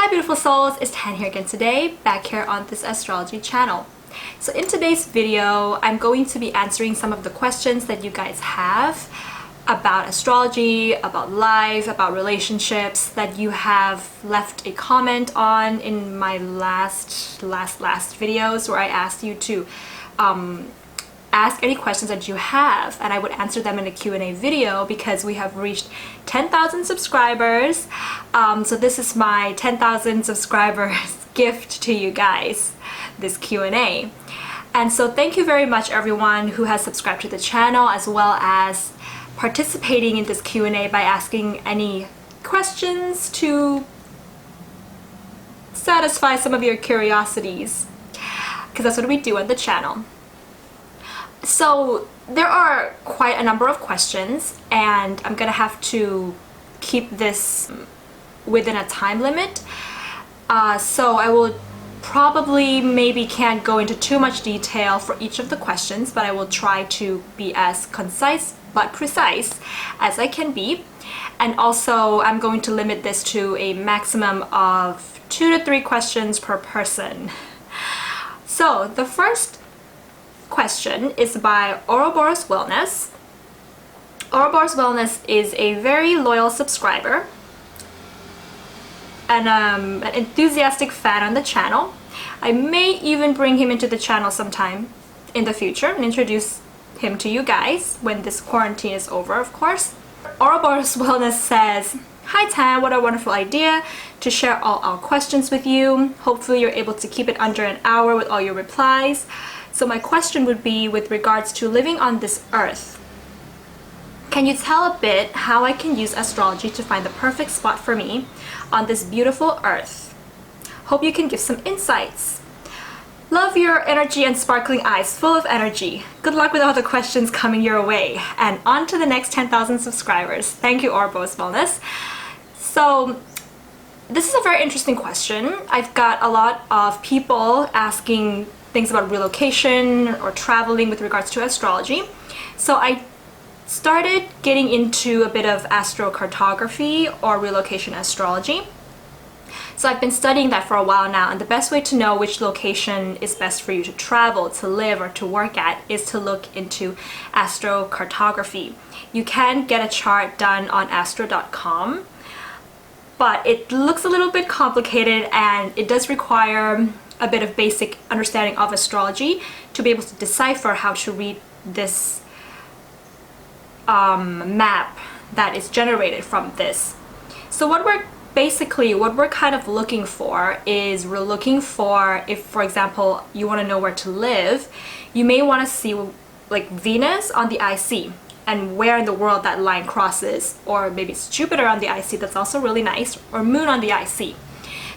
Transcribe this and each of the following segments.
beautiful souls, it's Tan here again today, back here on this astrology channel. So in today's video, I'm going to be answering some of the questions that you guys have about astrology, about life, about relationships that you have left a comment on in my last videos where I asked you to ask any questions that you have, and I would answer them in a Q&A video because we have reached 10,000 subscribers. So this is my 10,000 subscribers gift to you guys, this Q&A. And so thank you very much everyone who has subscribed to the channel, as well as participating in this Q&A by asking any questions to satisfy some of your curiosities, because that's what we do on the channel. So there are quite a number of questions, and I'm gonna have to keep this within a time limit. So I will probably maybe can't go into too much detail for each of the questions, but I will try to be as concise but precise as I can be. And also I'm going to limit this to a maximum of 2 to 3 questions per person. So the first question is by Ouroboros Wellness. Ouroboros Wellness is a very loyal subscriber and an enthusiastic fan on the channel. I may even bring him into the channel sometime in the future and introduce him to you guys when this quarantine is over, of course. Ouroboros Wellness says, "Hi Tan, what a wonderful idea to share all our questions with you. Hopefully you're able to keep it under an hour with all your replies. So my question would be with regards to living on this earth. Can you tell a bit how I can use astrology to find the perfect spot for me on this beautiful earth? Hope you can give some insights. Love your energy and sparkling eyes, full of energy. Good luck with all the questions coming your way. And on to the next 10,000 subscribers. Thank you, Ouroboros Wellness." So this is a very interesting question. I've got a lot of people asking things about relocation or traveling with regards to astrology. So I started getting into a bit of astrocartography or relocation astrology. So I've been studying that for a while now, and the best way to know which location is best for you to travel, to live, or to work at is to look into astrocartography. You can get a chart done on astro.com, but it looks a little bit complicated and it does require a bit of basic understanding of astrology to be able to decipher how to read this map that is generated from this. So what we're kind of looking for is, we're looking for, if for example you want to know where to live, you may want to see like Venus on the IC and where in the world that line crosses, or maybe it's Jupiter on the IC, that's also really nice, or Moon on the IC.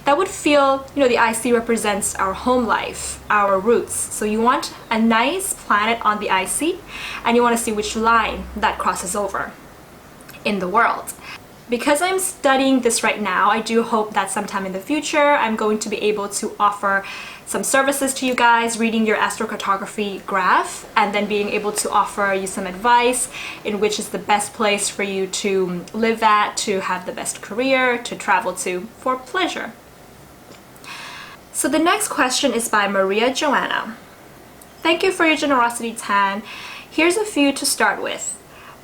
That would feel, you know, the IC represents our home life, our roots. So you want a nice planet on the IC, and you want to see which line that crosses over in the world. Because I'm studying this right now, I do hope that sometime in the future I'm going to be able to offer some services to you guys, reading your astrocartography graph, and then being able to offer you some advice in which is the best place for you to live at, to have the best career, to travel to for pleasure. So the next question is by Maria Joanna. "Thank you for your generosity, Tan. Here's a few to start with.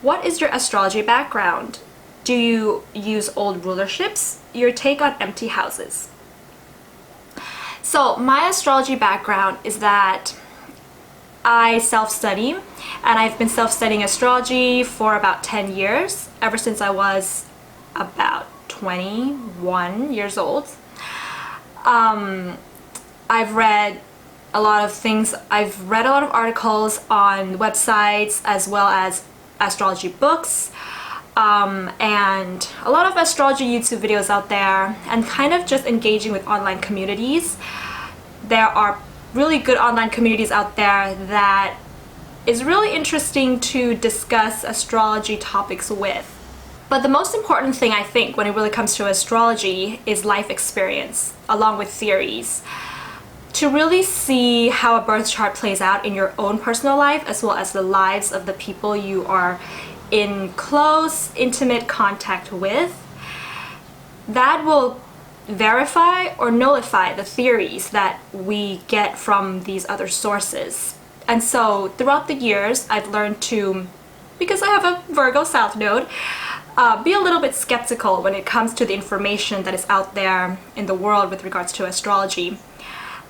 What is your astrology background? Do you use old rulerships? Your take on empty houses?" So my astrology background is that I self-study, and I've been self-studying astrology for about 10 years, ever since I was about 21 years old. I've read a lot of things. I've read a lot of articles on websites as well as astrology books, and a lot of astrology YouTube videos out there, and kind of just engaging with online communities. There are really good online communities out there that is really interesting to discuss astrology topics with. But the most important thing, I think, when it really comes to astrology is life experience, along with theories. To really see how a birth chart plays out in your own personal life, as well as the lives of the people you are in close, intimate contact with, that will verify or nullify the theories that we get from these other sources. And so throughout the years, I've learned to, because I have a Virgo South Node, be a little bit skeptical when it comes to the information that is out there in the world with regards to astrology.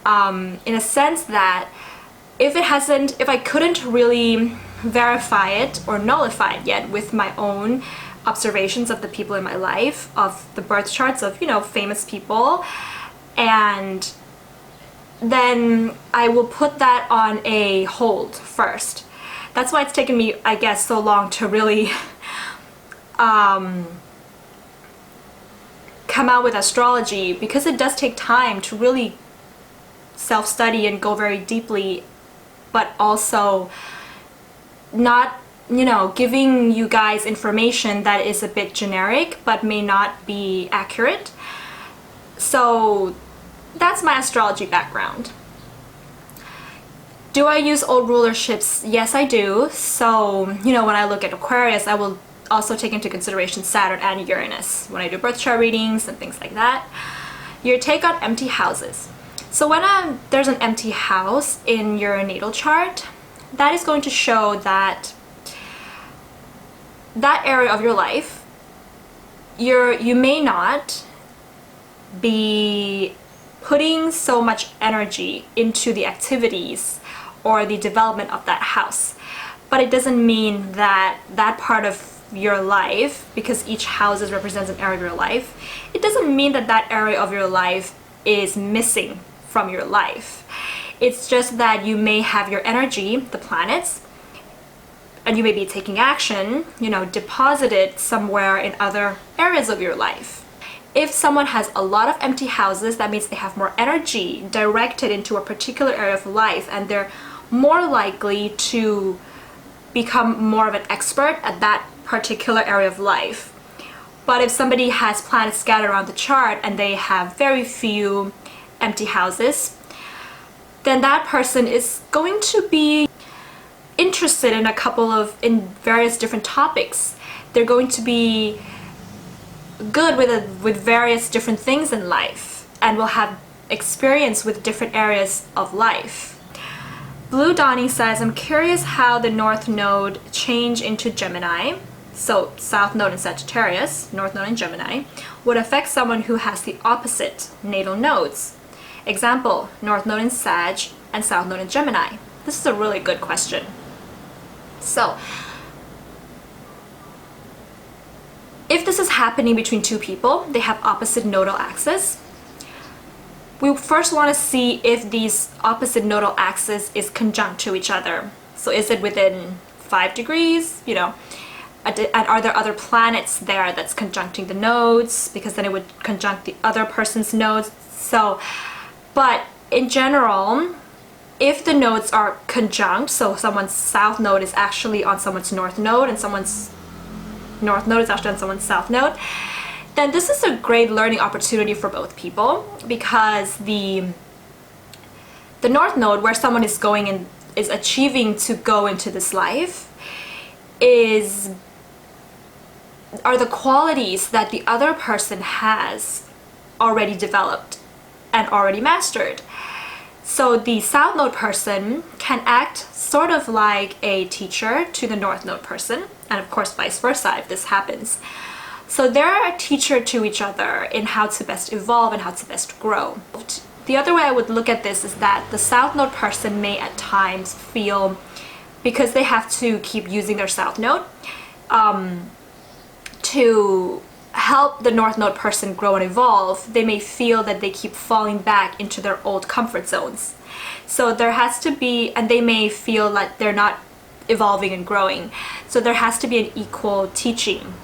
In a sense that if I couldn't really verify it or nullify it yet with my own observations of the people in my life, of the birth charts of, famous people, and then I will put that on a hold first. That's why it's taken me, I guess, so long to really come out with astrology, because it does take time to really self-study and go very deeply, but also not, giving you guys information that is a bit generic but may not be accurate. So that's my astrology background. Do I use old rulerships? Yes, I do. So, when I look at Aquarius, I will also take into consideration Saturn and Uranus when I do birth chart readings and things like that. Your take on empty houses. So when there's an empty house in your natal chart, that is going to show that that area of your life, you may not be putting so much energy into the activities or the development of that house. But it doesn't mean that that part of your life, because each house represents an area of your life, it doesn't mean that that area of your life is missing from your life. It's just that you may have your energy, the planets, and you may be taking action, deposited somewhere in other areas of your life. If someone has a lot of empty houses, that means they have more energy directed into a particular area of life, and they're more likely to become more of an expert at that particular area of life. But if somebody has planets scattered around the chart and they have very few empty houses, then that person is going to be interested in various different topics. They're going to be good with various different things in life and will have experience with different areas of life. Blue Dawning says, I'm curious how the North Node change into Gemini, so South Node in Sagittarius, North Node in Gemini, would affect someone who has the opposite natal nodes. Example, North Node in Sag and South Node in Gemini. This is a really good question. So, if this is happening between two people, they have opposite nodal axis, we first want to see if these opposite nodal axis is conjunct to each other. So is it within 5 degrees, and are there other planets there that's conjuncting the nodes, because then it would conjunct the other person's nodes. So, but in general, if the nodes are conjunct, so someone's South Node is actually on someone's North Node and someone's North Node is actually on someone's South Node, then this is a great learning opportunity for both people, because the North Node, where someone is going and is achieving to go into this life, are the qualities that the other person has already developed and already mastered. So the South Node person can act sort of like a teacher to the North Node person, and of course vice versa if this happens. So they're a teacher to each other in how to best evolve and how to best grow. The other way I would look at this is that the South Node person may at times feel, because they have to keep using their South Node to help the North Node person grow and evolve, they may feel that they keep falling back into their old comfort zones. So there has to be, and they may feel like they're not evolving and growing. So there has to be an equal teaching,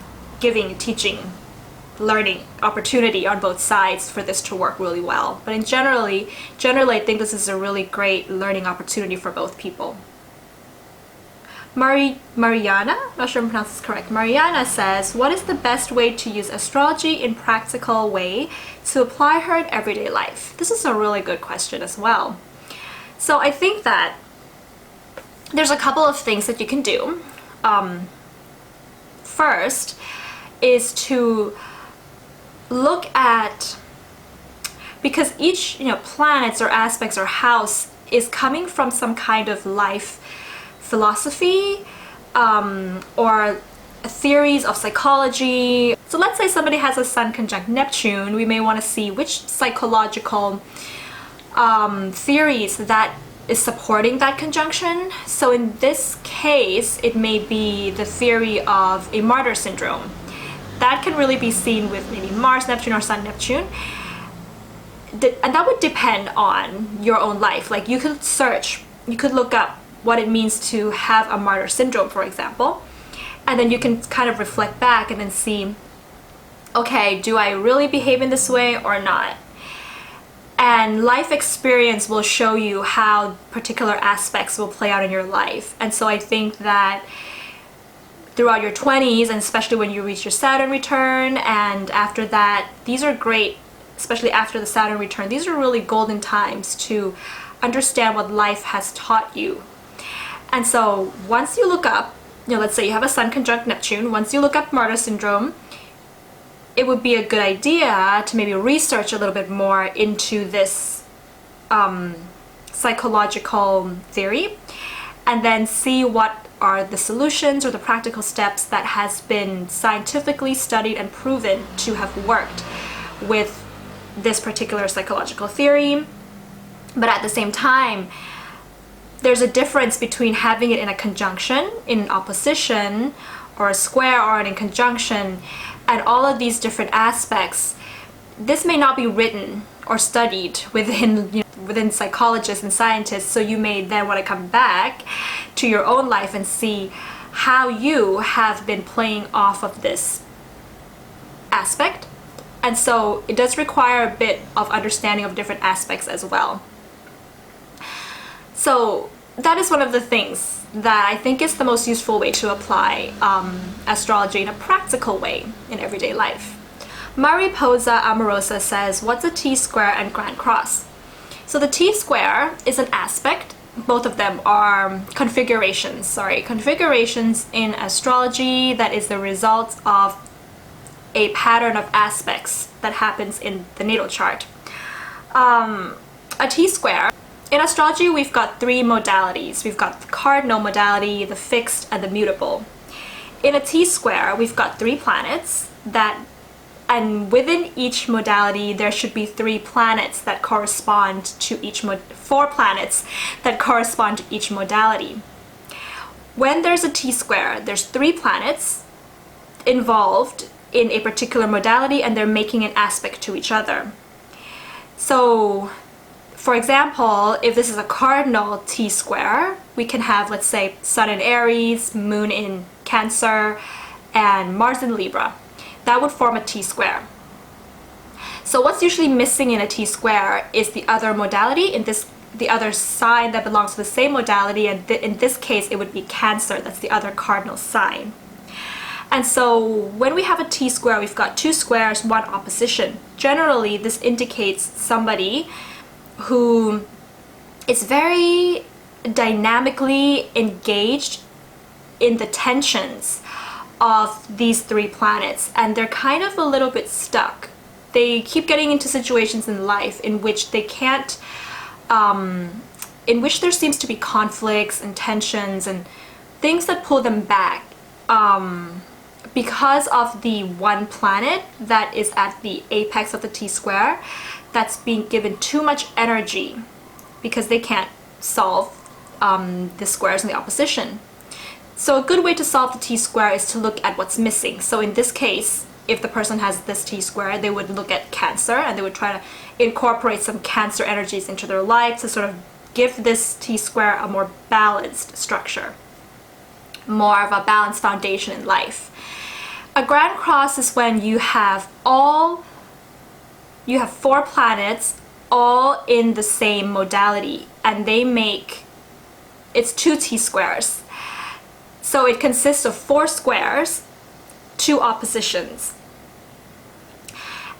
learning opportunity on both sides for this to work really well. But generally I think this is a really great learning opportunity for both people. Mariana, not sure if I'm pronouncing this correct. Mariana says, what is the best way to use astrology in practical way to apply her in everyday life? This is a really good question as well. So I think that there's a couple of things that you can do. First is to look at because each planets or aspects or house is coming from some kind of life philosophy or theories of psychology. So let's say somebody has a Sun conjunct Neptune, we may want to see which psychological theories that is supporting that conjunction. So in this case, it may be the theory of a martyr syndrome. That can really be seen with maybe Mars Neptune or Sun Neptune. And that would depend on your own life. Like you could search, you could look up what it means to have a martyr syndrome, for example, and then you can kind of reflect back and then see, okay, do I really behave in this way or not? And life experience will show you how particular aspects will play out in your life. And so I think that throughout your 20s, and especially when you reach your Saturn return, and after that, these are great, especially after the Saturn return, these are really golden times to understand what life has taught you. And so once you look up, let's say you have a Sun conjunct Neptune, once you look up martyr syndrome, it would be a good idea to maybe research a little bit more into this psychological theory, and then see what are the solutions or the practical steps that has been scientifically studied and proven to have worked with this particular psychological theory. But at the same time, there's a difference between having it in a conjunction, in an opposition, or a square, or in conjunction, and all of these different aspects. This may not be written or studied within psychologists and scientists, so you may then want to come back to your own life and see how you have been playing off of this aspect. And so it does require a bit of understanding of different aspects as well. So that is one of the things that I think is the most useful way to apply astrology in a practical way in everyday life. Mariposa Amorosa says, what's a T-square and Grand Cross? So the T-square is an aspect. Both of them are configurations in astrology that is the result of a pattern of aspects that happens in the natal chart. A T-square, in astrology we've got three modalities. We've got the cardinal modality, the fixed, and the mutable. In a T-square we've got three planets and within each modality there should be three planets that correspond to each four planets that correspond to each modality. When there's a T-square, there's three planets involved in a particular modality and they're making an aspect to each other. So for example, if this is a cardinal T-square, we can have, let's say, Sun in Aries, Moon in Cancer, and Mars in Libra. That would form a T-square. So what's usually missing in a T-square is the other modality, the other sign that belongs to the same modality, and in this case it would be Cancer. That's the other cardinal sign. And so when we have a T-square, we've got two squares, one opposition. Generally, this indicates somebody who is very dynamically engaged in the tensions of these three planets, and they're kind of a little bit stuck. They keep getting into situations in life in which they can't, in which there seems to be conflicts and tensions and things that pull them back. Because of the one planet that is at the apex of the T-square that's being given too much energy because they can't solve the squares in the opposition. So a good way to solve the T-square is to look at what's missing. So in this case, if the person has this T-square, they would look at Cancer and they would try to incorporate some Cancer energies into their life to sort of give this T-square a more balanced structure, more of a balanced foundation in life. A Grand Cross is when you have four planets all in the same modality, and they make, it's two T-squares. So it consists of four squares, two oppositions.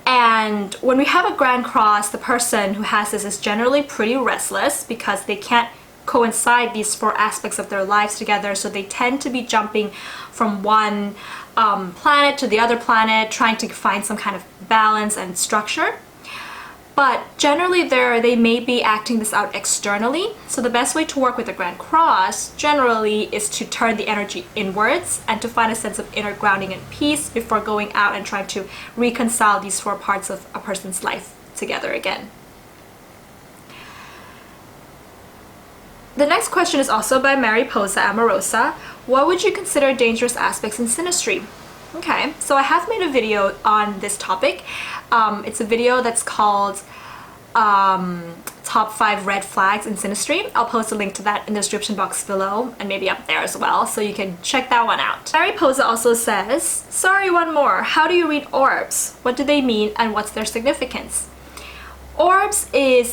And when we have a Grand Cross, the person who has this is generally pretty restless because they can't coincide these four aspects of their lives together, so they tend to be jumping from one planet to the other planet, trying to find some kind of balance and structure. But generally they may be acting this out externally. So the best way to work with the Grand Cross generally is to turn the energy inwards and to find a sense of inner grounding and peace before going out and trying to reconcile these four parts of a person's life together again. The next question is also by Mariposa Amorosa. What would you consider dangerous aspects in synastry? Okay, so I have made a video on this topic. It's a video that's called Top 5 Red Flags in Synastry. I'll post a link to that in the description box below and maybe up there as well, so you can check that one out. Mariposa also says, sorry, one more. How do you read orbs? What do they mean and what's their significance? Orbs is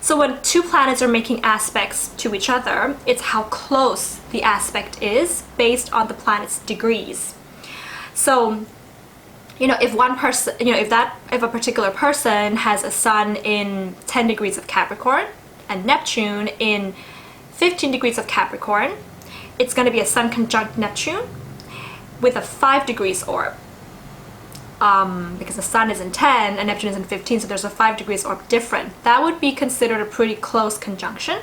so when two planets are making aspects to each other, it's how close the aspect is based on the planet's degrees. So, if one person, if a particular person has a sun in 10 degrees of Capricorn and Neptune in 15 degrees of Capricorn, it's going to be a sun conjunct Neptune with a 5 degrees orb. Because the sun is in 10 and Neptune is in 15, so there's a 5 degrees orb different. That would be considered a pretty close conjunction.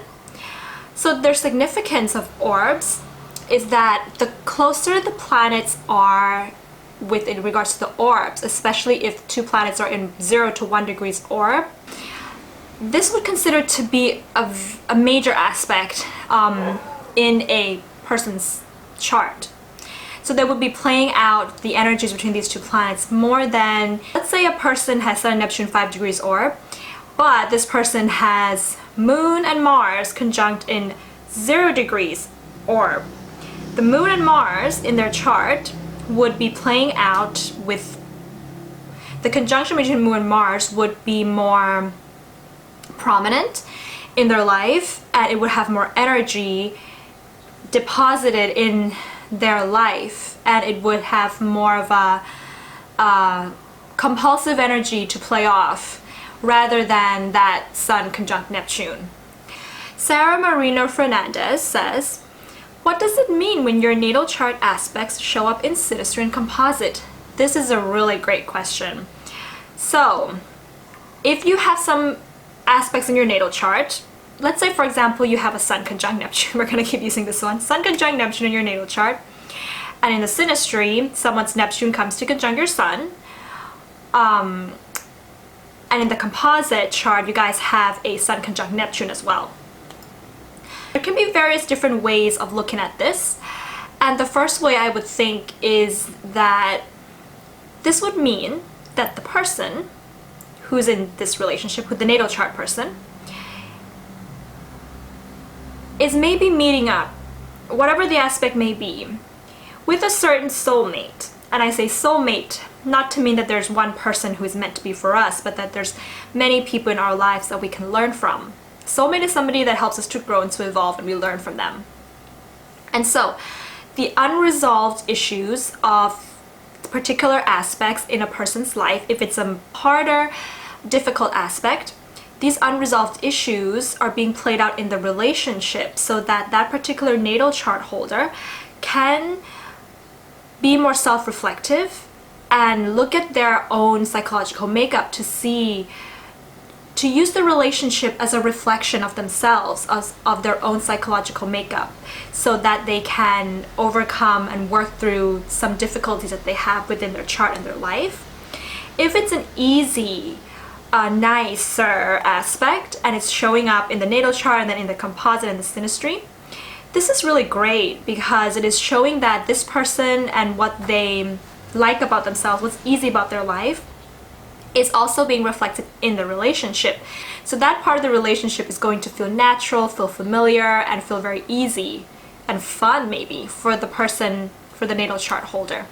So their significance of orbs is that the closer the planets are in regards to the orbs, especially if two planets are in 0 to 1 degrees orb, this would consider to be a major aspect in a person's chart. So they would be playing out the energies between these two planets more than, let's say a person has Sun and Neptune 5 degrees orb, but this person has Moon and Mars conjunct in 0 degrees orb. The Moon and Mars in their chart would be playing out with, the conjunction between Moon and Mars would be more prominent in their life, and it would have more energy deposited in their life, and it would have more of a compulsive energy to play off rather than that Sun conjunct Neptune. Sarah Marino Fernandez says, what does it mean when your natal chart aspects show up in synastry and composite? This is a really great question. So if you have some aspects in your natal chart, let's say for example you have a Sun conjunct Neptune, we're going to keep using this one, Sun conjunct Neptune in your natal chart, and in the synastry someone's Neptune comes to conjunct your Sun, and in the composite chart you guys have a Sun conjunct Neptune as well. There can be various different ways of looking at this, and the first way I would think is that this would mean that the person who's in this relationship with the natal chart person is maybe meeting up, whatever the aspect may be, with a certain soulmate. And I say soulmate not to mean that there's one person who is meant to be for us, but that there's many people in our lives that we can learn from. Soulmate is somebody that helps us to grow and to evolve, and we learn from them. And so the unresolved issues of particular aspects in a person's life, if it's a harder, difficult aspect, these unresolved issues are being played out in the relationship, so that that particular natal chart holder can be more self-reflective and look at their own psychological makeup to use the relationship as a reflection of themselves, of their own psychological makeup, so that they can overcome and work through some difficulties that they have within their chart and their life. If it's an easy, nicer aspect and it's showing up in the natal chart and then in the composite and the synastry, this is really great because it is showing that this person and what they like about themselves, what's easy about their life, is also being reflected in the relationship. So that part of the relationship is going to feel natural, feel familiar, and feel very easy and fun maybe for the person, for the natal chart holder.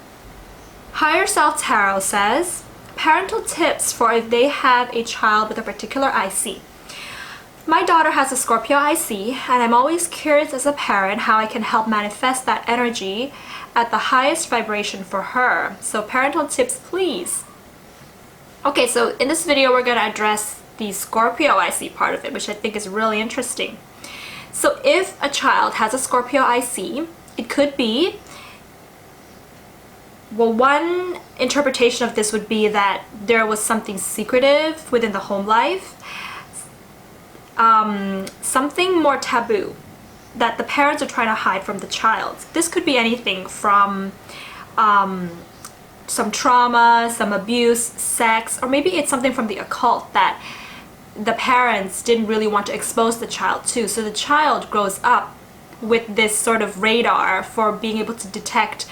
Higher Self Tarot says, parental tips for if they have a child with a particular IC. My daughter has a Scorpio IC, and I'm always curious as a parent how I can help manifest that energy at the highest vibration for her. So parental tips, please. Okay, so in this video we're going to address the Scorpio IC part of it, which I think is really interesting. So if a child has a Scorpio IC, it could be Well, one interpretation of this would be that there was something secretive within the home life, something more taboo that the parents are trying to hide from the child. This could be anything from some trauma, some abuse, sex, or maybe it's something from the occult that the parents didn't really want to expose the child to. So the child grows up with this sort of radar for being able to detect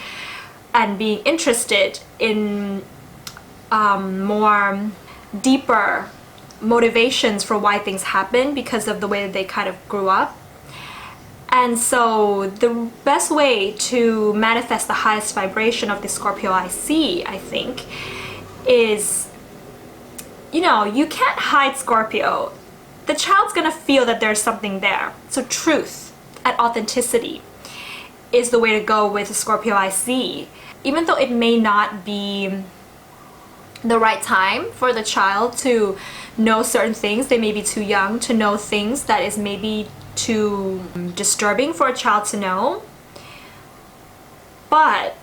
and being interested in more deeper motivations for why things happen because of the way that they kind of grew up. And so the best way to manifest the highest vibration of the Scorpio IC, I think, is, you know, you can't hide Scorpio. The child's gonna feel that there's something there. So truth and authenticity is the way to go with the Scorpio IC. Even though it may not be the right time for the child to know certain things, they may be too young to know things that is maybe too disturbing for a child to know. But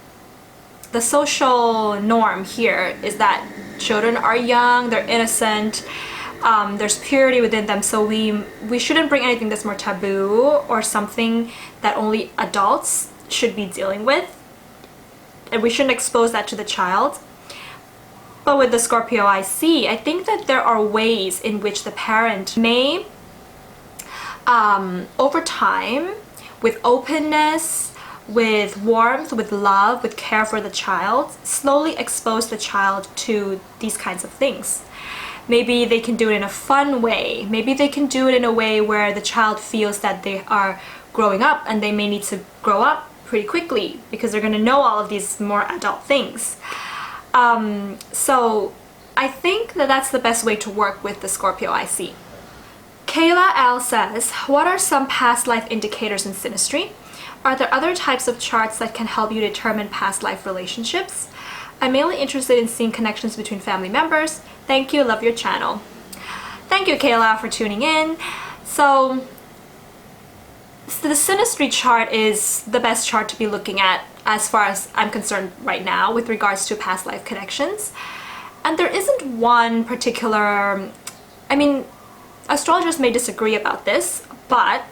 the social norm here is that children are young, they're innocent, there's purity within them, so we shouldn't bring anything that's more taboo or something that only adults should be dealing with, and we shouldn't expose that to the child. But with the Scorpio IC, I think that there are ways in which the parent may over time, with openness, with warmth, with love, with care for the child, slowly expose the child to these kinds of things. Maybe they can do it in a fun way. Maybe they can do it in a way where the child feels that they are growing up and they may need to grow up pretty quickly because they're going to know all of these more adult things. So I think that that's the best way to work with the Scorpio IC. Kayla L says, what are some past life indicators in SYNASTRY? Are there other types of charts that can help you determine past life relationships? I'm mainly interested in seeing connections between family members. Thank you, love your channel. Thank you, Kayla, for tuning in. So the SYNASTRY chart is the best chart to be looking at as far as I'm concerned right now with regards to past life connections. And there isn't one particular, I mean, astrologers may disagree about this, but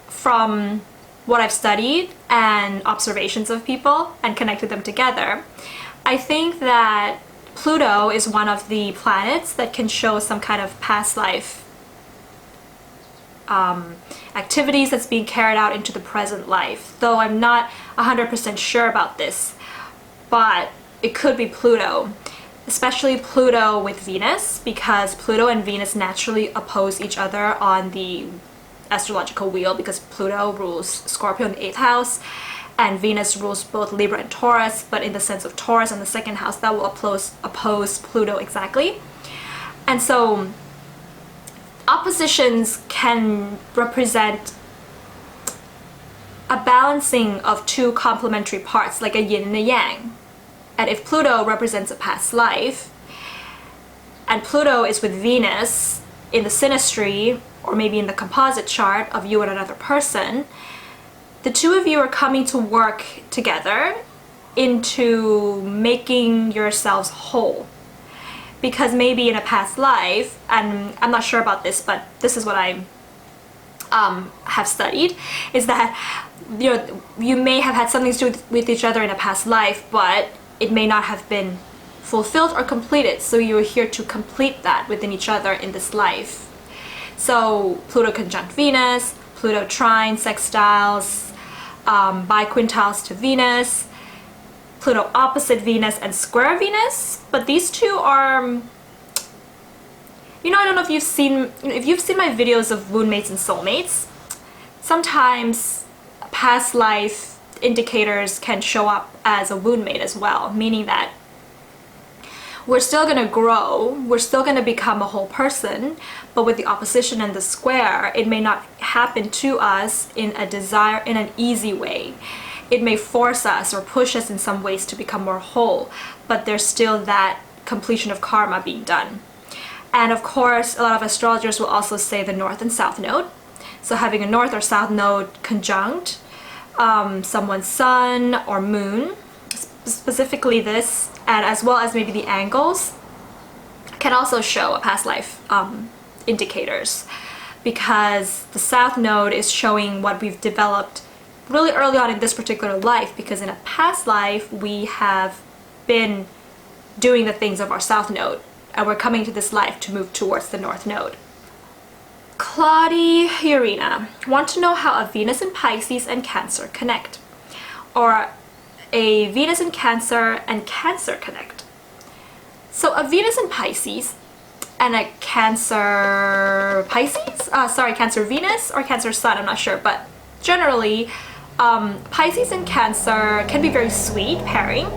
from what I've studied and observations of people and connected them together, I think that Pluto is one of the planets that can show some kind of past life activities that's being carried out into the present life. Though I'm not 100% sure about this, but it could be Pluto. Especially Pluto with Venus, because Pluto and Venus naturally oppose each other on the astrological wheel, because Pluto rules Scorpio in the 8th house and Venus rules both Libra and Taurus, but in the sense of Taurus in the 2nd house, that will oppose Pluto exactly. And so oppositions can represent a balancing of two complementary parts, like a yin and a yang. And if Pluto represents a past life, and Pluto is with Venus in the SYNASTRY, or maybe in the composite chart of you and another person, the two of you are coming to work together into making yourselves whole. Because maybe in a past life, and I'm not sure about this, but this is what I have studied, is that you may have had something to do with each other in a past life, but it may not have been fulfilled or completed, so you're here to complete that within each other in this life. So Pluto conjunct Venus, Pluto trine, sextiles, biquintiles to Venus, Pluto opposite Venus and square Venus, but these two are, I don't know if you've seen my videos of moonmates and soulmates. Sometimes past life indicators can show up as a moonmate as well, meaning that we're still going to grow, we're still going to become a whole person, but with the opposition and the square, it may not happen to us in an easy way. It may force us or push us in some ways to become more whole, but there's still that completion of karma being done. And of course, a lot of astrologers will also say the north and south node. So having a north or south node conjunct someone's sun or moon, specifically this, and as well as maybe the angles, can also show a past life indicators, because the South Node is showing what we've developed really early on in this particular life, because in a past life we have been doing the things of our South Node, and we're coming to this life to move towards the North Node. Claudie Urena want to know how a Venus in Pisces and Cancer connect, or a Venus in Cancer and Cancer connect. So a Venus in Pisces and a Cancer Pisces, Cancer Venus or Cancer Sun, I'm not sure, but generally Pisces and Cancer can be very sweet pairing,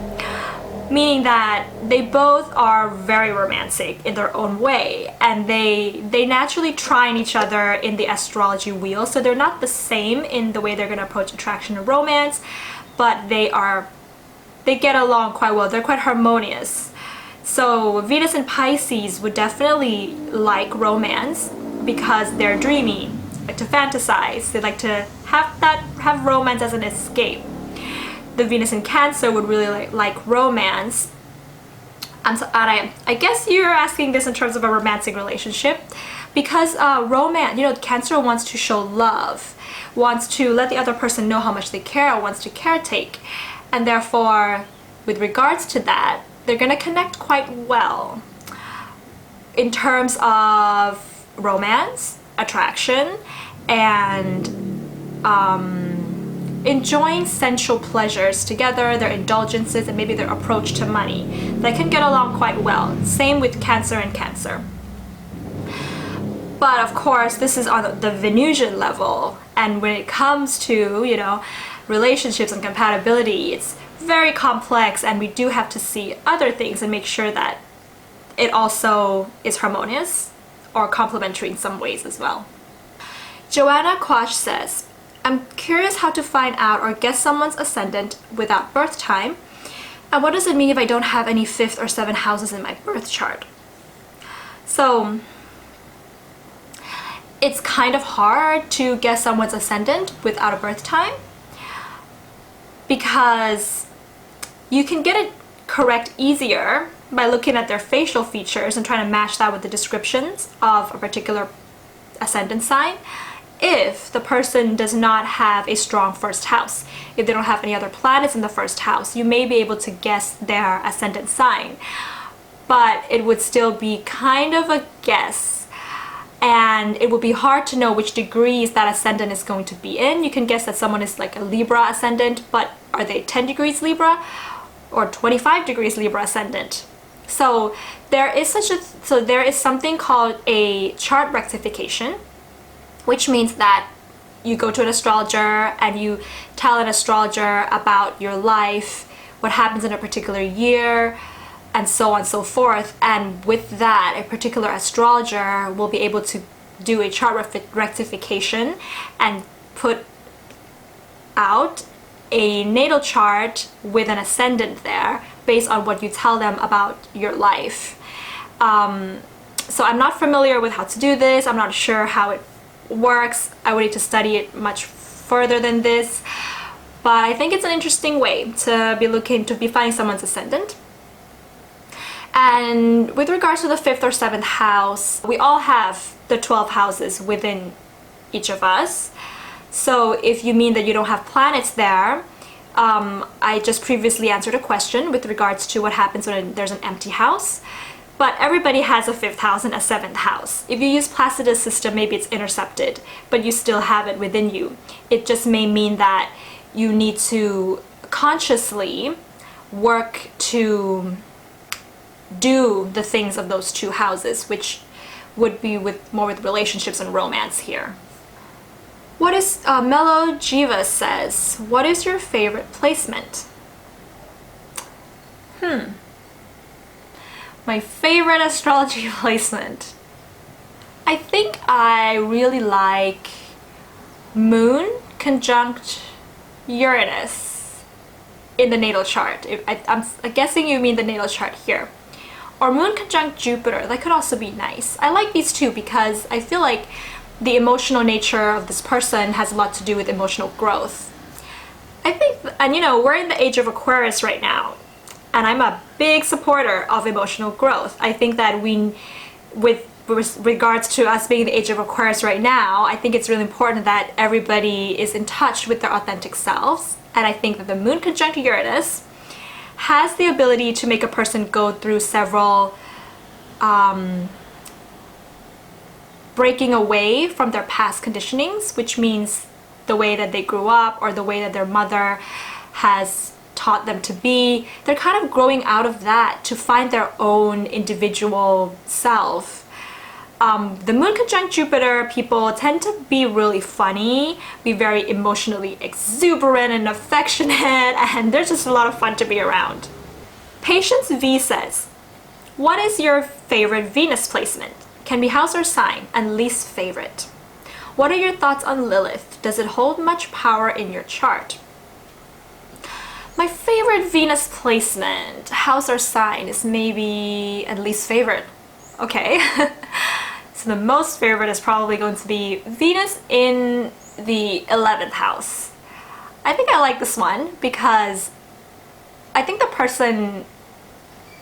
meaning that they both are very romantic in their own way, and they naturally trine each other in the astrology wheel, so they're not the same in the way they're going to approach attraction and romance, but they get along quite well. They're quite harmonious. So Venus in Pisces would definitely like romance because they're dreamy, like to fantasize, they like to have romance as an escape. The Venus in Cancer would really like romance. I guess you're asking this in terms of a romantic relationship, because romance, Cancer wants to show love, wants to let the other person know how much they care, wants to caretake, and therefore, with regards to that, they're going to connect quite well in terms of romance, attraction, and enjoying sensual pleasures together, their indulgences, and maybe their approach to money. They can get along quite well. Same with Cancer and Cancer. But of course, this is on the Venusian level, and when it comes to, relationships and compatibility, it's very complex, and we do have to see other things and make sure that it also is harmonious or complementary in some ways as well. Joanna Quash says, I'm curious how to find out or guess someone's ascendant without birth time, and what does it mean if I don't have any 5th or 7th houses in my birth chart? So it's kind of hard to guess someone's ascendant without a birth time, because you can get it correct easier by looking at their facial features and trying to match that with the descriptions of a particular ascendant sign. If the person does not have a strong first house, if they don't have any other planets in the first house, you may be able to guess their ascendant sign, but it would still be kind of a guess, and it would be hard to know which degrees that ascendant is going to be in. You can guess that someone is like a Libra ascendant, but are they 10 degrees Libra or 25 degrees Libra ascendant? So there is something called a chart rectification, which means that you go to an astrologer and you tell an astrologer about your life, what happens in a particular year, and so on and so forth. And with that, a particular astrologer will be able to do a chart rectification and put out a natal chart with an ascendant there based on what you tell them about your life. So I'm not familiar with how to do this. I'm not sure how it works. I would need to study it much further than this, but I think it's an interesting way to be finding someone's ascendant. And with regards to the 5th or 7th house, we all have the 12 houses within each of us. So if you mean that you don't have planets there, I just previously answered a question with regards to what happens when there's an empty house. But everybody has a 5th house and a 7th house. If you use Placidus system, maybe it's intercepted, but you still have it within you. It just may mean that you need to consciously work to do the things of those 2 houses, which would be more with relationships and romance here. What is Mellow Jiva says, what is your favorite placement? My favorite astrology placement. I think I really like Moon conjunct Uranus in the natal chart. I'm guessing you mean the natal chart here. Or Moon conjunct Jupiter, that could also be nice. I like these two because I feel like the emotional nature of this person has a lot to do with emotional growth. I think, and you know, we're in the age of Aquarius right now, and I'm a big supporter of emotional growth. I think that with regards to us being in the age of Aquarius right now, I think it's really important that everybody is in touch with their authentic selves. And I think that the moon conjunct Uranus has the ability to make a person go through several breaking away from their past conditionings, which means the way that they grew up or the way that their mother has taught them to be. They're kind of growing out of that to find their own individual self. The moon conjunct Jupiter people tend to be really funny, be very emotionally exuberant and affectionate, and they're just a lot of fun to be around. Patience V says, what is your favorite Venus placement? Can be house or sign, and least favorite. What are your thoughts on Lilith? Does it hold much power in your chart? My favorite Venus placement, house or sign, is maybe and least favorite. Okay. So the most favorite is probably going to be Venus in the 11th house. I think I like this one because I think the person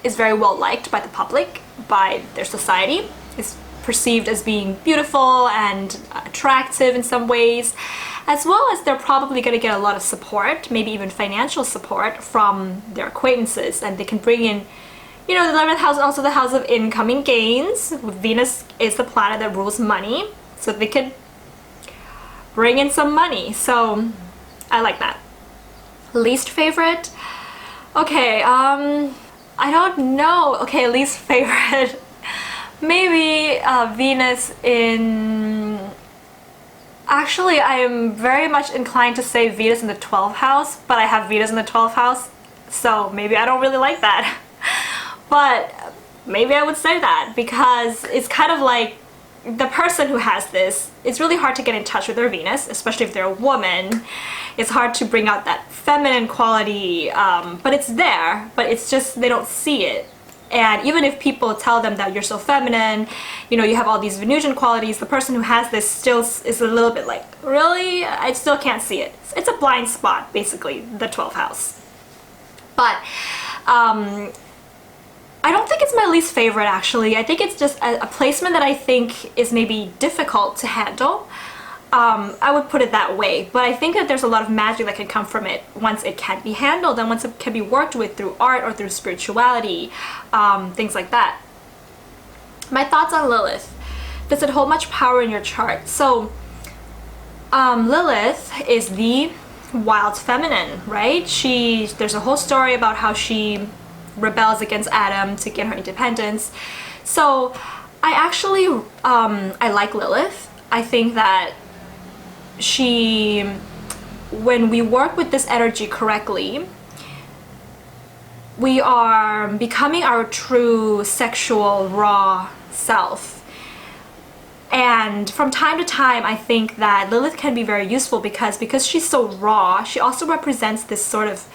is very well liked by the public, by their society, is perceived as being beautiful and attractive in some ways, as well as they're probably going to get a lot of support, maybe even financial support from their acquaintances, and they can bring in, you know, the 11th house is also the house of incoming gains. Venus is the planet that rules money, so they could bring in some money. So I like that. Least favorite? Okay, I don't know. Okay, least favorite. Maybe Venus in... Actually, I am very much inclined to say Venus in the 12th house, but I have Venus in the 12th house, so maybe I don't really like that. But maybe I would say that because it's kind of like the person who has this, it's really hard to get in touch with their Venus, especially if they're a woman. It's hard to bring out that feminine quality, but it's there, but it's just they don't see it. And even if people tell them that you're so feminine, you know, you have all these Venusian qualities, the person who has this still is a little bit like, really? I still can't see it. It's a blind spot, basically, the 12th house. But I don't think it's my least favorite, actually. I think it's just a placement that I think is maybe difficult to handle. I would put it that way, but I think that there's a lot of magic that can come from it once it can be handled and once it can be worked with through art or through spirituality, things like that. My thoughts on Lilith. Does it hold much power in your chart? So Lilith is the wild feminine, right? There's a whole story about how she rebels against Adam to get her independence. So I actually I like Lilith. I think that when we work with this energy correctly, we are becoming our true sexual raw self. And from time to time, I think that Lilith can be very useful because she's so raw, she also represents this sort of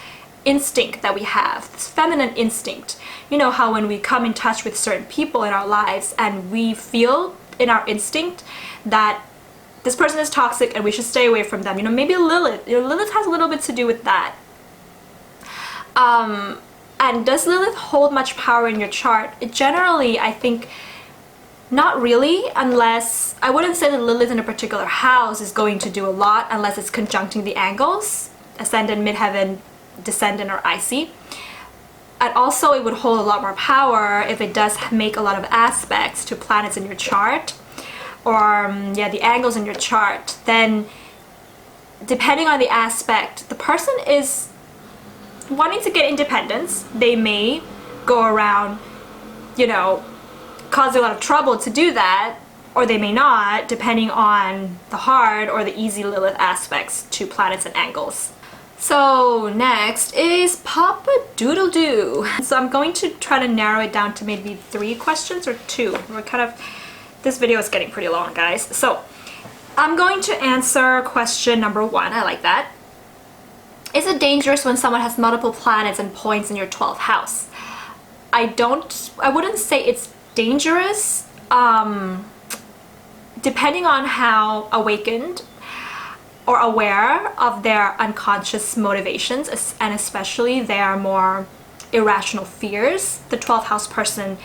instinct that we have, this feminine instinct. You know how when we come in touch with certain people in our lives and we feel in our instinct that this person is toxic and we should stay away from them. You know, maybe Lilith has a little bit to do with that. And does Lilith hold much power in your chart? Generally, I think not really, unless, I wouldn't say that Lilith in a particular house is going to do a lot unless it's conjuncting the angles, ascendant, midheaven, descendant, or IC. And also it would hold a lot more power if it does make a lot of aspects to planets in your chart, or the angles in your chart. Then depending on the aspect, the person is wanting to get independence. They may go around, you know, causing a lot of trouble to do that, or they may not, depending on the hard or the easy Lilith aspects to planets and angles. So next is Papa Doodle Doo. So I'm going to try to narrow it down to maybe 3 questions or 2. We're kind of, this video is getting pretty long, guys. So I'm going to answer question number 1. I like that. Is it dangerous when someone has multiple planets and points in your 12th house? I wouldn't say it's dangerous. Depending on how awakened or aware of their unconscious motivations, and especially their more irrational fears the 12th house person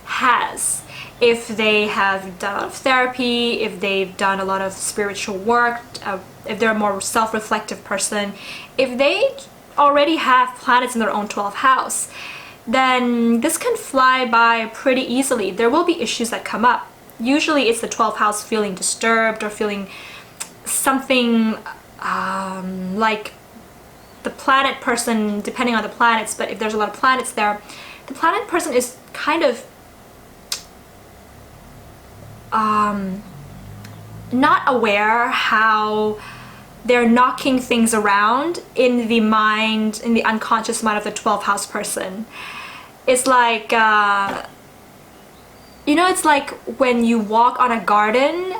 has. If they have done a lot of therapy, if they've done a lot of spiritual work, if they're a more self-reflective person, if they already have planets in their own 12th house, then this can fly by pretty easily. There will be issues that come up. Usually it's the 12th house feeling disturbed or feeling something like the planet person, depending on the planets, but if there's a lot of planets there, the planet person is kind of not aware how they're knocking things around in the mind, in the unconscious mind of the 12th house person. It's like, you know, it's like when you walk on a garden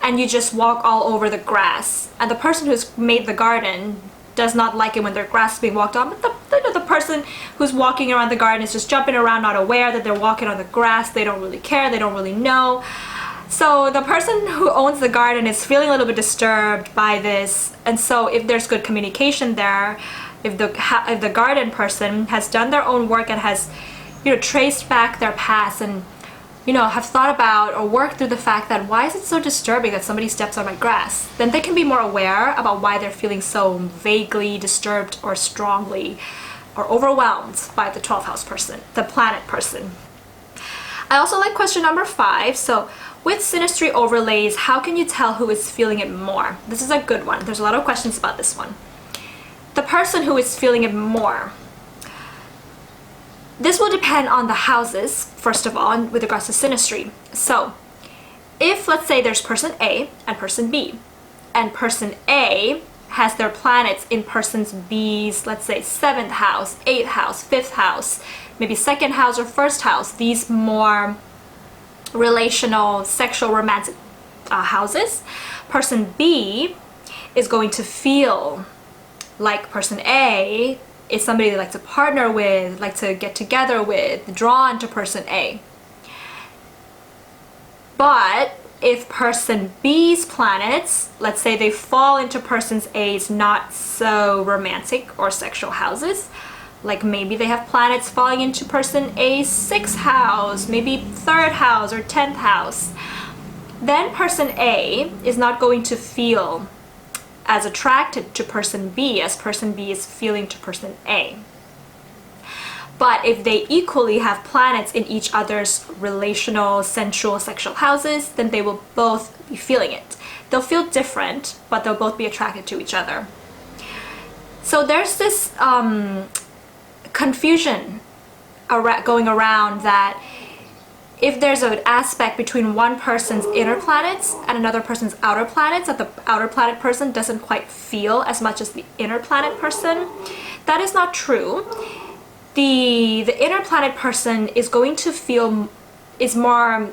and you just walk all over the grass, and the person who's made the garden does not like it when their grass is being walked on, but the person who's walking around the garden is just jumping around, not aware that they're walking on the grass. They don't really care, they don't really know. So the person who owns the garden is feeling a little bit disturbed by this, and so if there's good communication there, if the garden person has done their own work and has, you know, traced back their past and, you know, have thought about or worked through the fact that why is it so disturbing that somebody steps on my grass, then they can be more aware about why they're feeling so vaguely disturbed or strongly or overwhelmed by the 12th house person, the planet person. I also like question number 5. So with synastry overlays, how can you tell who is feeling it more? This is a good one. There's a lot of questions about this one. The person who is feeling it more. This will depend on the houses, first of all, with regards to synastry. So if, let's say, there's person A and person B, and person A has their planets in person B's, let's say, 7th house, 8th house, 5th house, maybe 2nd house or 1st house, these more relational, sexual, romantic houses, person B is going to feel like person A is somebody they like to partner with, like to get together with, drawn to person A. But if person B's planets, let's say they fall into person A's not so romantic or sexual houses, like maybe they have planets falling into person A's 6th house, maybe 3rd house or 10th house, then person A is not going to feel as attracted to person B as person B is feeling to person A. But if they equally have planets in each other's relational, sensual, sexual houses, then they will both be feeling it. They'll feel different, but they'll both be attracted to each other. So there's this confusion going around that if there's an aspect between one person's inner planets and another person's outer planets, that the outer planet person doesn't quite feel as much as the inner planet person. That is not true. The inner planet person is going to feel, is on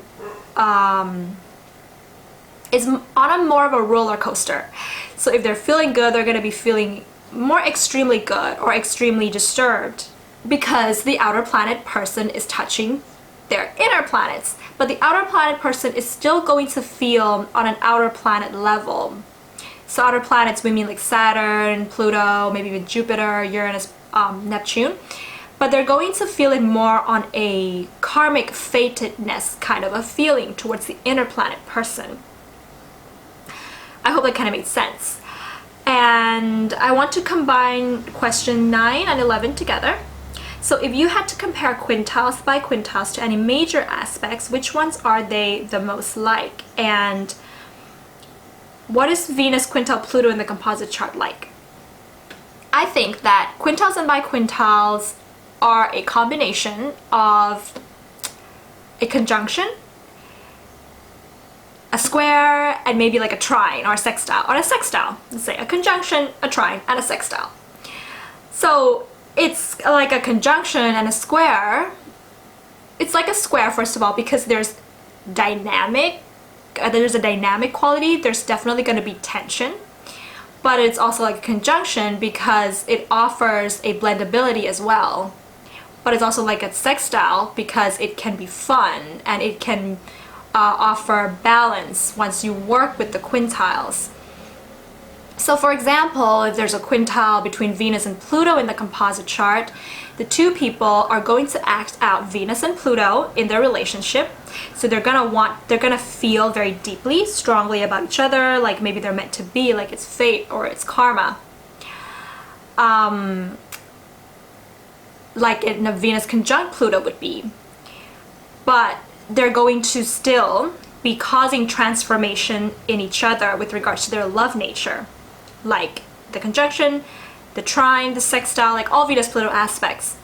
a more of a roller coaster. So if they're feeling good, they're going to be feeling more extremely good or extremely disturbed because the outer planet person is touching their inner planets. But the outer planet person is still going to feel on an outer planet level. So outer planets, we mean like Saturn, Pluto, maybe even Jupiter, Uranus, Neptune. But they're going to feel it more on a karmic fatedness kind of a feeling towards the inner planet person. I hope that kind of made sense. And I want to combine question 9 and 11 together. So if you had to compare quintiles by quintiles to any major aspects, which ones are they the most like? And what is Venus quintile Pluto in the composite chart like? I think that quintiles and biquintiles are a combination of a conjunction, a square, and maybe like a trine or a sextile. Or a sextile, let's say a conjunction, a trine, and a sextile. So it's like a conjunction and a square. It's like a square, first of all, because there's a dynamic quality. There's definitely going to be tension. But it's also like a conjunction because it offers a blendability as well. But it's also like a sextile because it can be fun and it can offer balance once you work with the quintiles. So for example, if there's a quintile between Venus and Pluto in the composite chart, the two people are going to act out Venus and Pluto in their relationship. So they're gonna feel very deeply, strongly about each other, like maybe they're meant to be, like it's fate or it's karma. Like in a Venus conjunct Pluto would be. But they're going to still be causing transformation in each other with regards to their love nature. Like the conjunction, the trine, the sextile, like all Venus-Pluto aspects.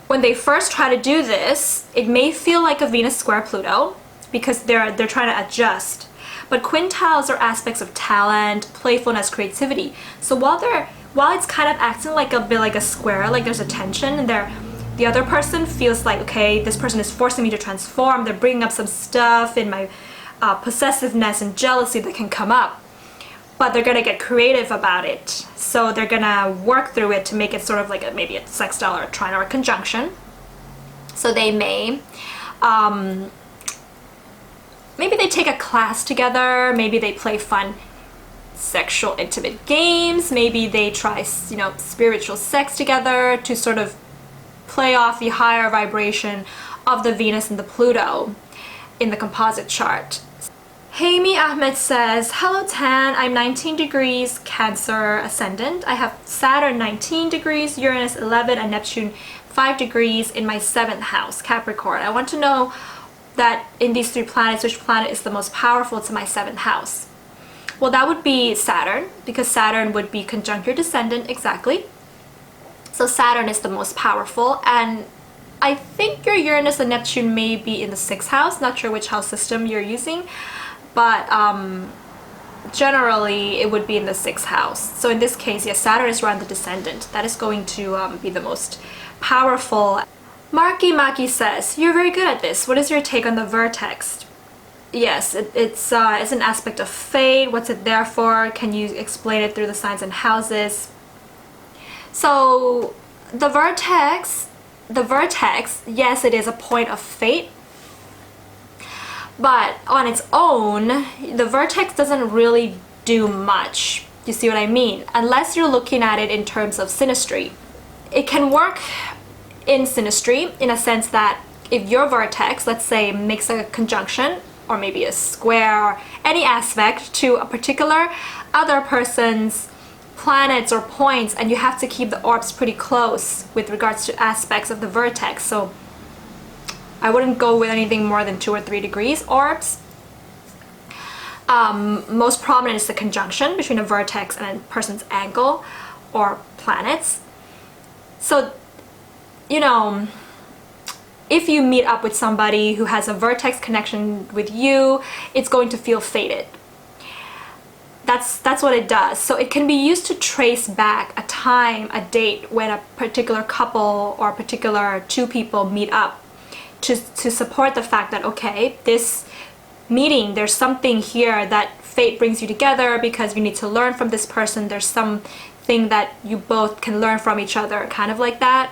When they first try to do this, it may feel like a Venus square Pluto because they're trying to adjust. But quintiles are aspects of talent, playfulness, creativity. So while it's kind of acting like a bit like a square, like there's a tension and the other person feels like, okay, this person is forcing me to transform. They're bringing up some stuff in my possessiveness and jealousy that can come up. But they're gonna get creative about it. So they're gonna work through it to make it sort of like maybe a sextile or a trine or a conjunction. So they may, maybe they take a class together, maybe they play fun sexual intimate games, maybe they try, you know, spiritual sex together to sort of play off the higher vibration of the Venus and the Pluto in the composite chart. Haimi Ahmed says, hello Tan, I'm 19 degrees Cancer ascendant. I have Saturn 19 degrees, Uranus 11, and Neptune 5 degrees in my 7th house, Capricorn. I want to know that in these 3 planets, which planet is the most powerful to my 7th house? Well, that would be Saturn, because Saturn would be conjunct your descendant exactly. So Saturn is the most powerful, and I think your Uranus and Neptune may be in the 6th house, not sure which house system you're using. But generally it would be in the 6th house. So in this case, yes, Saturn is around the descendant. That is going to be the most powerful. Marky Maki says, you're very good at this. What is your take on the vertex? Yes, it's an aspect of fate. What's it there for? Can you explain it through the signs and houses? So the vertex, yes, it is a point of fate. But on its own, the vertex doesn't really do much. You see what I mean? Unless you're looking at it in terms of synastry. It can work in synastry in a sense that if your vertex, let's say, makes a conjunction or maybe a square or any aspect to a particular other person's planets or points, and you have to keep the orbs pretty close with regards to aspects of the vertex. So I wouldn't go with anything more than 2 or 3 degrees orbs. Most prominent is the conjunction between a vertex and a person's angle or planets. So, you know, if you meet up with somebody who has a vertex connection with you, it's going to feel fated. That's what it does. So it can be used to trace back a time, a date when a particular couple or a particular 2 people meet up. To support the fact that, okay, this meeting, there's something here that fate brings you together because you need to learn from this person. There's something that you both can learn from each other, kind of like that.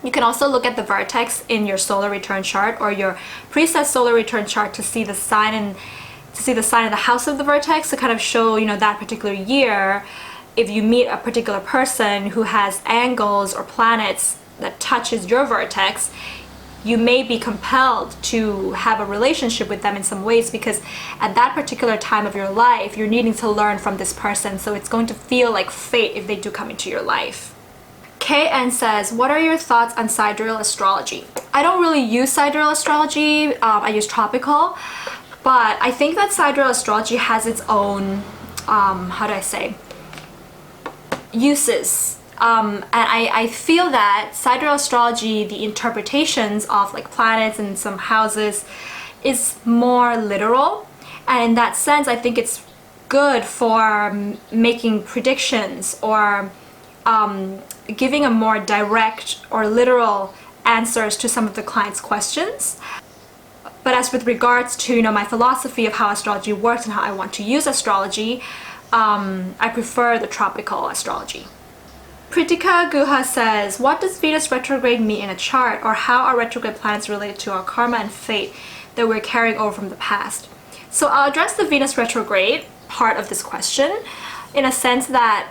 You can also look at the vertex in your solar return chart or your preset solar return chart to see the sign and the house of the vertex to kind of show, you know, that particular year. If you meet a particular person who has angles or planets that touches your vertex, you may be compelled to have a relationship with them in some ways because at that particular time of your life, you're needing to learn from this person. So it's going to feel like fate if they do come into your life. KN says, what are your thoughts on sidereal astrology? I don't really use sidereal astrology. I use tropical, but I think that sidereal astrology has its own, how do I say, uses. And I feel that sidereal astrology, the interpretations of like planets and some houses, is more literal. And in that sense, I think it's good for making predictions or giving a more direct or literal answers to some of the client's questions. But as with regards to, you know, my philosophy of how astrology works and how I want to use astrology, I prefer the tropical astrology. Pritika Guha says, what does Venus retrograde mean in a chart, or how are retrograde planets related to our karma and fate that we're carrying over from the past? So I'll address the Venus retrograde part of this question, in a sense that,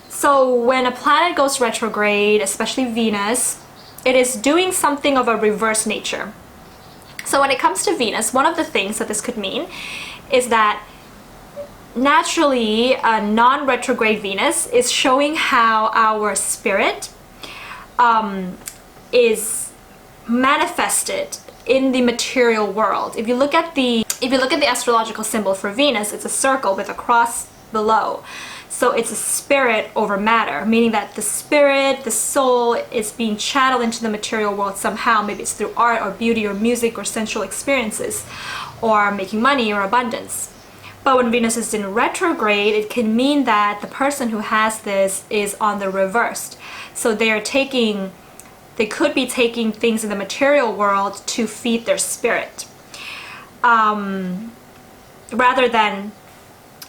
so when a planet goes retrograde, especially Venus, it is doing something of a reverse nature. So when it comes to Venus, one of the things that this could mean is that naturally a non-retrograde Venus is showing how our spirit is manifested in the material world. If you look at the astrological symbol for Venus, it's a circle with a cross below. So it's a spirit over matter, meaning that the spirit, the soul, is being channeled into the material world somehow. Maybe it's through art or beauty or music or sensual experiences or making money or abundance. But when Venus is in retrograde, it can mean that the person who has this is on the reversed. So they could be taking things in the material world to feed their spirit, rather than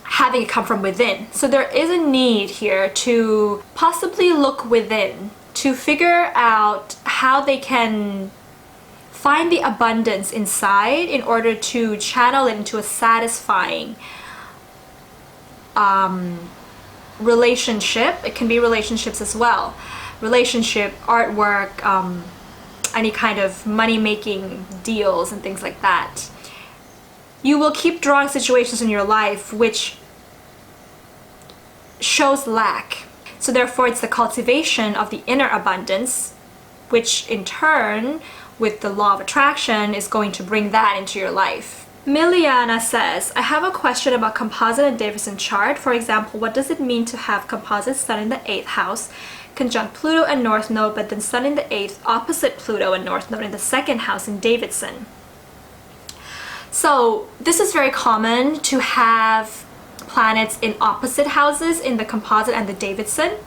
having it come from within. So there is a need here to possibly look within to figure out how they can find the abundance inside in order to channel it into a satisfying relationship. It can be relationships as well. Relationship, artwork, any kind of money-making deals and things like that. You will keep drawing situations in your life which shows lack. So therefore it's the cultivation of the inner abundance, which in turn, with the law of attraction, is going to bring that into your life. Miliana says, I have a question about composite and Davidson chart. For example, what does it mean to have composite Sun in the 8th house, conjunct Pluto and North Node, but then Sun in the 8th, opposite Pluto and North Node in the 2nd house in Davidson? So this is very common to have planets in opposite houses in the composite and the Davidson.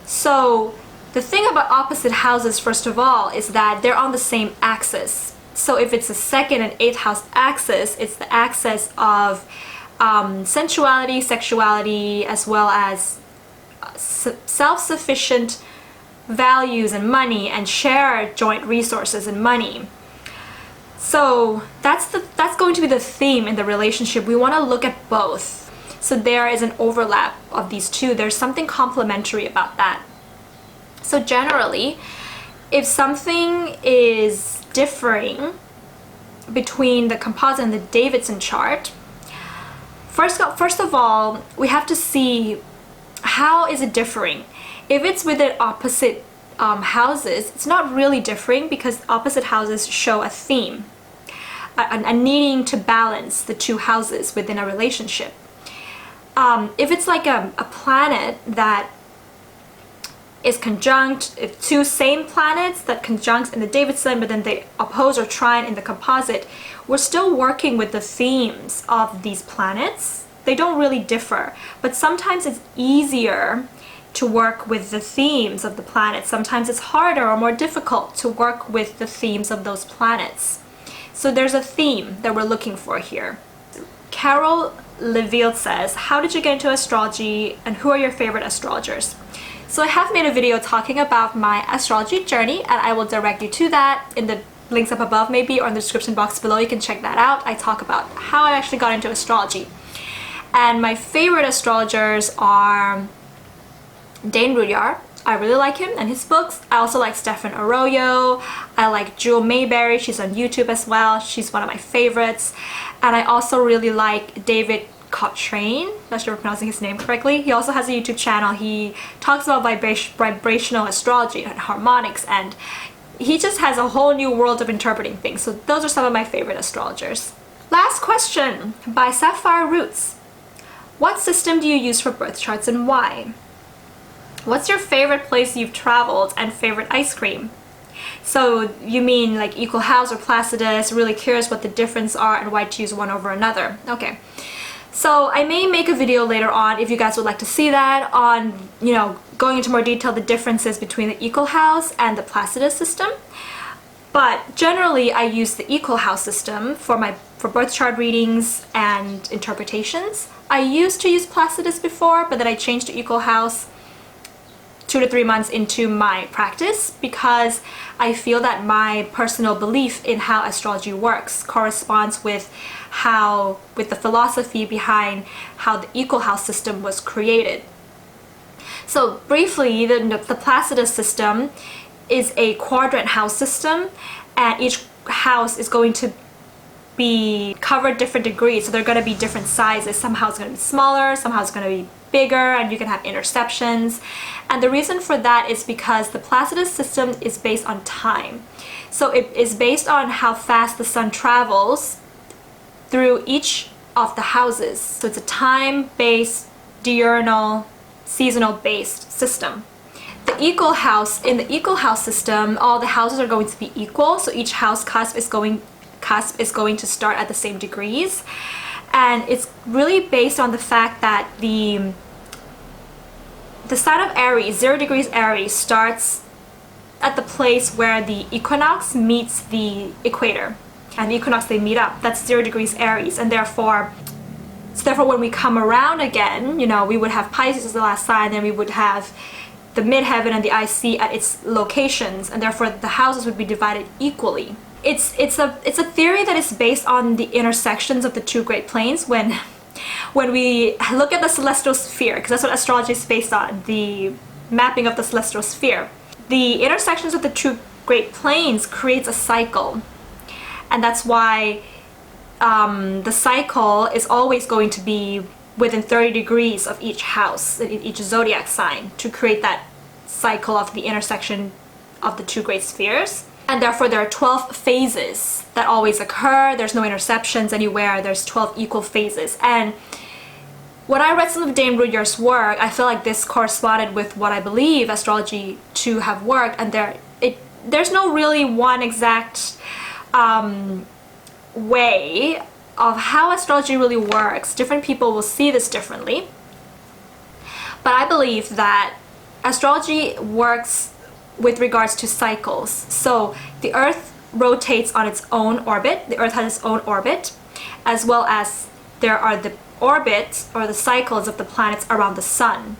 So the thing about opposite houses, first of all, is that they're on the same axis. So if it's a 2nd and 8th house axis, it's the axis of sensuality, sexuality, as well as self-sufficient values and money, and share joint resources and money. So that's going to be the theme in the relationship. We want to look at both. So there is an overlap of these two. There's something complementary about that. So generally, if something is differing between the composite and the Davidson chart, first of all, we have to see how is it differing. If it's within opposite houses, it's not really differing because opposite houses show a theme, a needing to balance the two houses within a relationship. If it's like a planet that is conjunct, if two same planets that conjunct in the Davidson, but then they oppose or trine in the composite, we're still working with the themes of these planets. They don't really differ, but sometimes it's easier to work with the themes of the planets. Sometimes it's harder or more difficult to work with the themes of those planets. So there's a theme that we're looking for here. Carol Leville says, how did you get into astrology and who are your favorite astrologers? So I have made a video talking about my astrology journey, and I will direct you to that in the links up above maybe, or in the description box below. You can check that out. I talk about how I actually got into astrology. And my favorite astrologers are Dane Rudyard. I really like him and his books. I also like Stephen Arroyo. I like Jewel Mayberry. She's on YouTube as well. She's one of my favorites. And I also really like David Cochrane. Not sure if I'm pronouncing his name correctly. He also has a YouTube channel. He talks about vibrational astrology and harmonics, and he just has a whole new world of interpreting things. So those are some of my favorite astrologers. Last question by Sapphire Roots. What system do you use for birth charts and why? What's your favorite place you've traveled and favorite ice cream? So you mean like equal house or Placidus? Really curious what the difference are and why to use one over another. Okay. So I may make a video later on, if you guys would like to see that, on, you know, going into more detail the differences between the equal house and the Placidus system. But generally I use the equal house system for birth chart readings and interpretations. I used to use Placidus before, but then I changed to equal house 2 to 3 months into my practice, because I feel that my personal belief in how astrology works corresponds with the philosophy behind how the equal house system was created. So briefly, the Placidus system is a quadrant house system, and each house is going to be covered different degrees, so they're going to be different sizes. Some house is going to be smaller, some house is going to be bigger, and you can have interceptions. And the reason for that is because the Placidus system is based on time. So it is based on how fast the sun travels through each of the houses. So it's a time-based, diurnal, seasonal-based system. The equal house, in the equal house system, all the houses are going to be equal, so each house cusp is going to start at the same degrees. And it's really based on the fact that the sign of Aries, 0 degrees Aries, starts at the place where the equinox meets the equator. And the equinox, they meet up. That's 0 degrees Aries. And therefore when we come around again, you know, we would have Pisces as the last sign, then we would have the midheaven and the IC at its locations, and therefore the houses would be divided equally. It's a theory that is based on the intersections of the 2 great planes. When we look at the celestial sphere, because that's what astrology is based on, the mapping of the celestial sphere, the intersections of the 2 great planes creates a cycle, and that's why the cycle is always going to be within 30 degrees of each house, in each zodiac sign, to create that cycle of the intersection of the 2 great spheres. And therefore there are 12 phases that always occur. There's no interceptions anywhere. There's 12 equal phases. And when I read some of Dame Rudyard's work, I feel like this corresponded with what I believe astrology to have worked. And there's no really one exact way of how astrology really works. Different people will see this differently. But I believe that astrology works with regards to cycles. So the Earth rotates on its own orbit. The Earth has its own orbit, as well as there are the orbits or the cycles of the planets around the sun.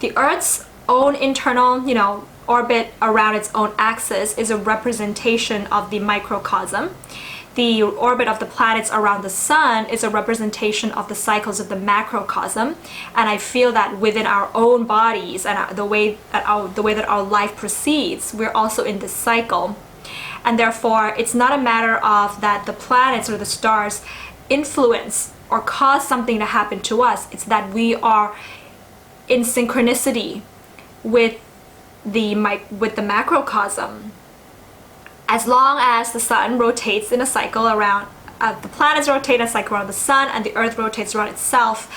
The Earth's own internal, you know, orbit around its own axis is a representation of the microcosm. The orbit of the planets around the sun is a representation of the cycles of the macrocosm. And I feel that within our own bodies and the way that our life proceeds, we're also in this cycle. And therefore, it's not a matter of that the planets or the stars influence or cause something to happen to us. It's that we are in synchronicity with the macrocosm. As long as the sun rotates in a cycle around, the planets rotate in a cycle around the sun, and the Earth rotates around itself,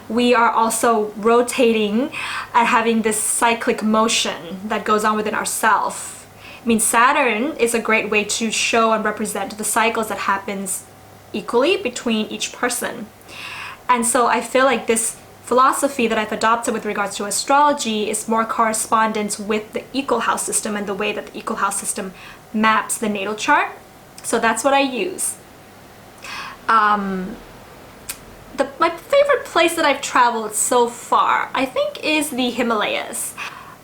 we are also rotating and having this cyclic motion that goes on within ourselves. I mean, Saturn is a great way to show and represent the cycles that happens equally between each person. And so I feel like this philosophy that I've adopted with regards to astrology is more correspondence with the equal house system and the way that the equal house system maps the natal chart. So that's what I use. My favorite place that I've traveled so far, I think, is the Himalayas.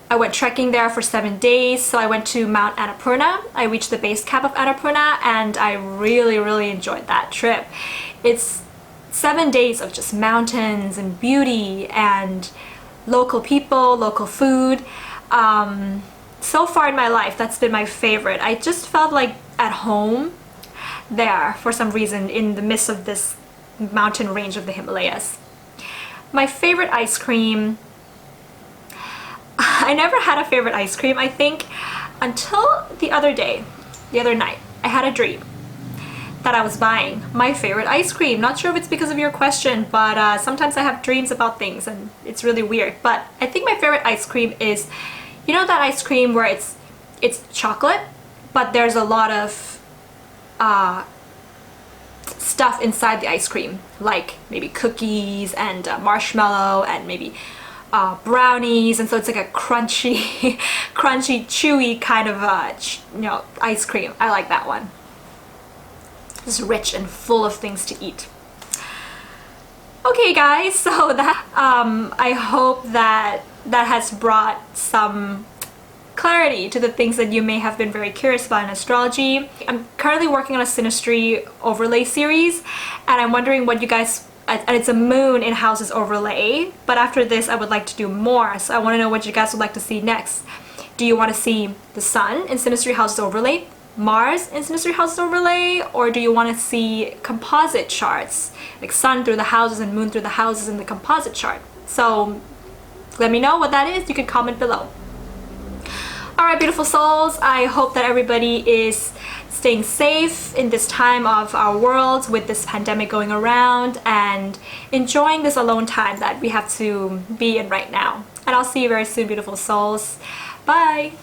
I went trekking there for 7 days. So I went to Mount Annapurna. I reached the base camp of Annapurna, and I really enjoyed that trip. It's 7 days of just mountains and beauty and local people, local food. So far in my life, that's been my favorite. I just felt like at home there for some reason in the midst of this mountain range of the Himalayas. My favorite ice cream, I never had a favorite ice cream, I think, until the other night. I had a dream that I was buying my favorite ice cream. Not sure if it's because of your question, but sometimes I have dreams about things and it's really weird. But I think my favorite ice cream is, you know, that ice cream where it's chocolate, but there's a lot of stuff inside the ice cream, like maybe cookies and marshmallow and maybe brownies, and so it's like a crunchy, chewy kind of ice cream. I like that one. It's rich and full of things to eat. Okay guys, so that I hope that has brought some clarity to the things that you may have been very curious about in astrology. I'm currently working on a SYNASTRY overlay series, and I'm wondering what you guys, and it's a moon in houses overlay, but after this I would like to do more, so I want to know what you guys would like to see next. Do you want to see the sun in SYNASTRY houses overlay, Mars in SYNASTRY houses overlay, or do you want to see composite charts, like sun through the houses and moon through the houses in the composite chart? So let me know what that is. You can comment below. Alright, beautiful souls, I hope that everybody is staying safe in this time of our world with this pandemic going around and enjoying this alone time that we have to be in right now. And I'll see you very soon, beautiful souls. Bye!